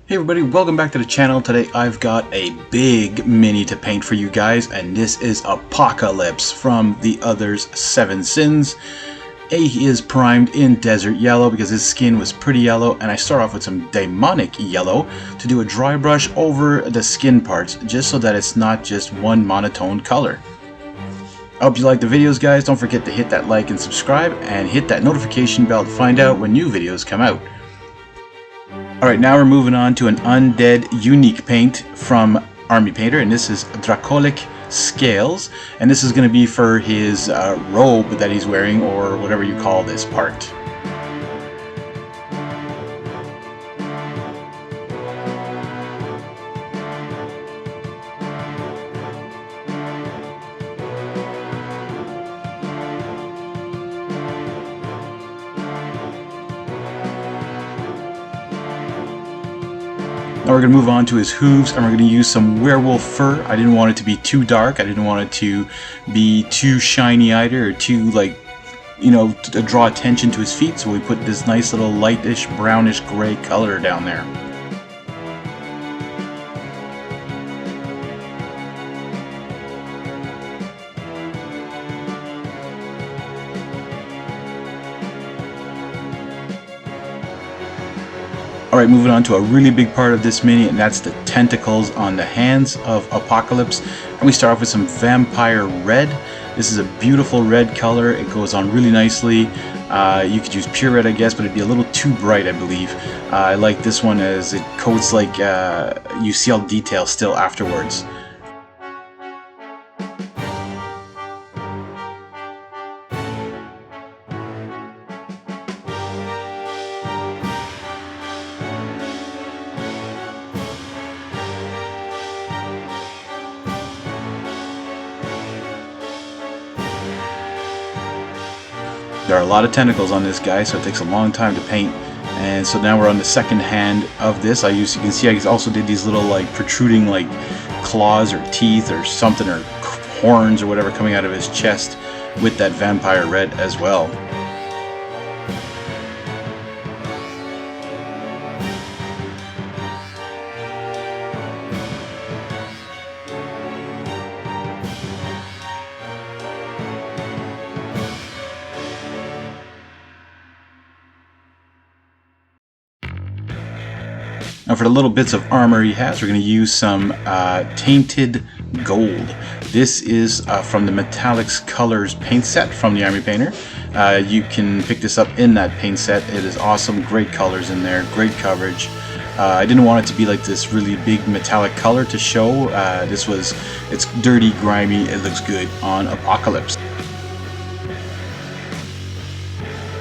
Hey everybody, welcome back to the channel. Today I've got a big mini to paint for you guys, and this is Apocalypse from the Other's 7 Sins. He is primed in desert yellow because his skin was pretty yellow, and I start off with some demonic yellow to do a dry brush over the skin parts just so that it's not just one monotone color. I hope you like the videos, guys. Don't forget to hit that like and subscribe and hit that notification bell to find out when new videos come out. Alright, now we're moving on to an undead unique paint from Army Painter, and this is Dracolic Scales, and this is going to be for his robe that he's wearing, or whatever you call this part. Now we're going to move on to his hooves, and we're going to use some werewolf fur. I didn't want it to be too dark. I didn't want it to be too shiny-eyed or too, to draw attention to his feet. So we put this nice little lightish, brownish gray color down there. Alright, moving on to a really big part of this mini, and that's the tentacles on the hands of Apocalypse. And we start off with some Vampire Red. This is a beautiful red color. It goes on really nicely. You could use pure red, I guess, but it'd be a little too bright, I believe. I like this one as it coats like you see all the details still afterwards. There are a lot of tentacles on this guy, so it takes a long time to paint. And so now we're on the second hand of this. You can see I also did these little protruding claws or teeth or something, or horns or whatever coming out of his chest with that Vampire Red as well. Now for the little bits of armor he has, we're going to use some Tainted Gold. This is from the Metallics Colors paint set from the Army Painter. You can pick this up in that paint set. It is awesome, great colors in there, great coverage. I didn't want it to be like this really big metallic color to show. It's dirty, grimy, it looks good on Apocalypse.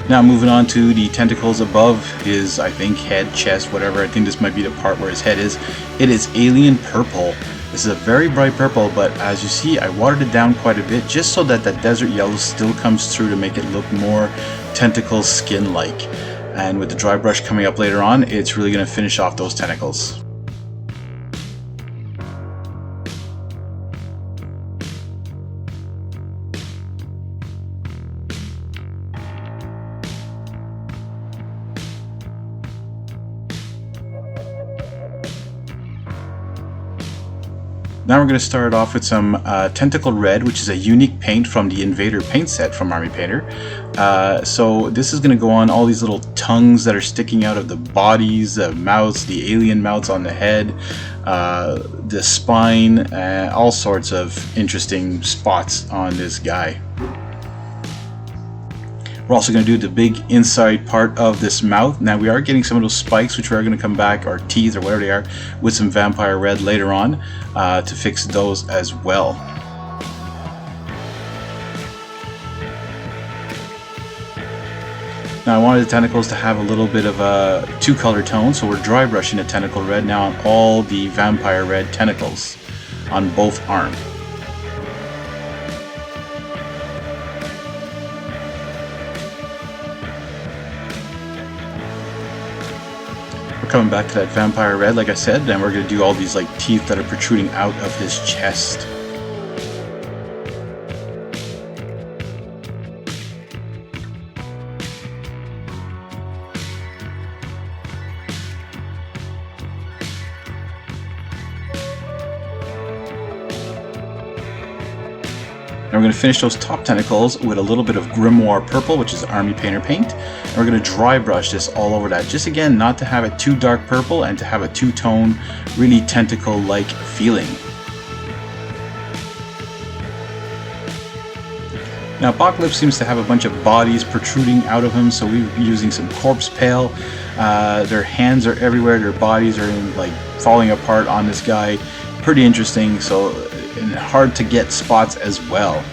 Now moving on to the tentacles above his, I think, head, chest, whatever. I think this might be the part where his head is. It is Alien Purple. This is a very bright purple, but as you see, I watered it down quite a bit just so that that desert yellow still comes through to make it look more tentacle skin-like. And with the dry brush coming up later on, it's really going to finish off those tentacles. Now we're going to start off with some Tentacle Red, which is a unique paint from the Invader paint set from Army Painter. So this is going to go on all these little tongues that are sticking out of the bodies, the mouths, the alien mouths on the head, the spine, all sorts of interesting spots on this guy. We're also going to do the big inside part of this mouth. Now we are getting some of those spikes, which we are going to come back, or teeth or whatever they are, with some Vampire Red later on to fix those as well. Now I wanted the tentacles to have a little bit of a two-color tone, so we're dry brushing the Tentacle Red now on all the Vampire Red tentacles on both arms. We're coming back to that Vampire Red, like I said, and we're going to do all these teeth that are protruding out of his chest. Now we're going to finish those top tentacles with a little bit of Grimoire Purple, which is Army Painter paint. And we're going to dry brush this all over that. Just again, not to have it too dark purple and to have a two-tone, really tentacle-like feeling. Now Apocalypse seems to have a bunch of bodies protruding out of him, so we're using some corpse pale. Their hands are everywhere, their bodies are like falling apart on this guy. Pretty interesting, so and hard to get spots as well.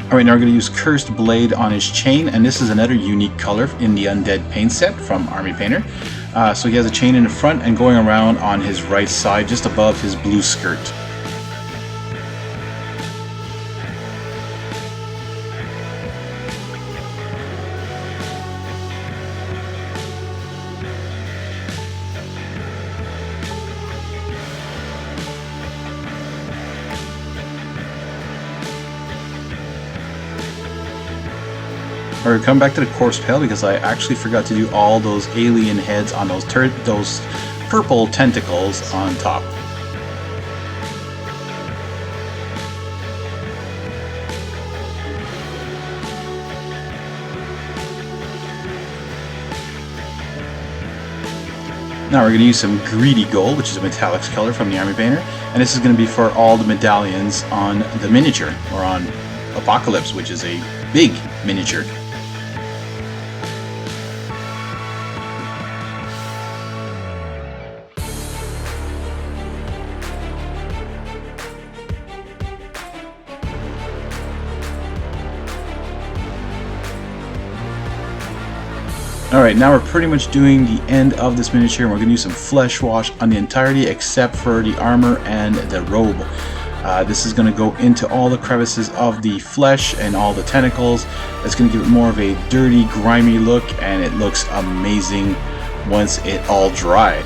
Alright, now we're going to use Cursed Blade on his chain, and this is another unique color in the Undead paint set from Army Painter. So he has a chain in the front and going around on his right side, just above his blue skirt. Alright, come back to the corpse pale because I actually forgot to do all those alien heads on those purple tentacles on top. Now we're going to use some Greedy Gold, which is a metallics color from the Army Painter, and this is going to be for all the medallions on the miniature, or on Apocalypse, which is a big miniature. Alright, now we're pretty much doing the end of this miniature, and we're going to use some flesh wash on the entirety except for the armor and the robe. This is going to go into all the crevices of the flesh and all the tentacles. It's going to give it more of a dirty, grimy look, and it looks amazing once it all dried.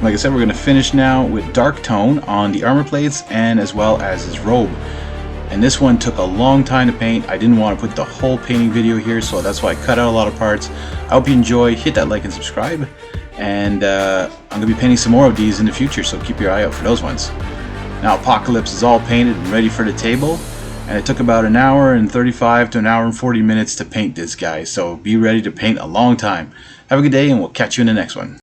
Like I said, we're going to finish now with dark tone on the armor plates and as well as his robe. And this one took a long time to paint. I didn't want to put the whole painting video here, so that's why I cut out a lot of parts. I hope you enjoy. Hit that like and subscribe. And I'm going to be painting some more of these in the future, so keep your eye out for those ones. Now Apocalypse is all painted and ready for the table. And it took about an hour and 35 to an hour and 40 minutes to paint this guy. So be ready to paint a long time. Have a good day, and we'll catch you in the next one.